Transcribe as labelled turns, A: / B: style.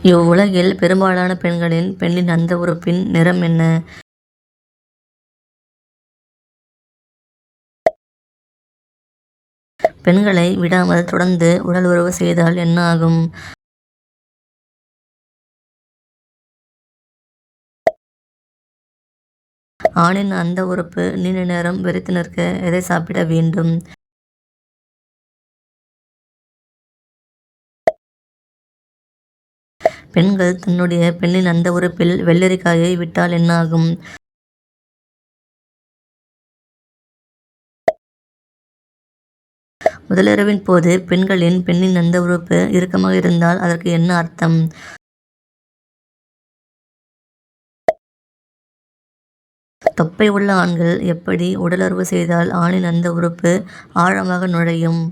A: இவ்வுலகில் பெரும்பாலான பெண்ணின் அந்த உறுப்பின் நிறம் என்ன? பெண்களை விடாமல் தொடர்ந்து உடல் உறவு செய்தால் என்ன ஆகும்? ஆணின் அந்த உறுப்பு நீண்ட நேரம் வெறித்து நிற்க எதை சாப்பிட வேண்டும்? பெண்கள் தன்னுடைய பெண்ணின் அந்த உறுப்பில் வெள்ளரிக்காயை விட்டால் என்ன ஆகும்? முதலிரவின் போது பெண்ணின் அந்த உறுப்பு இறுக்கமாக இருந்தால் அதற்கு என்ன அர்த்தம்? தொப்பை உள்ள ஆண்கள் எப்படி உடலுறவு செய்தால் ஆணின் அந்த உறுப்பு ஆழமாக நுழையும்?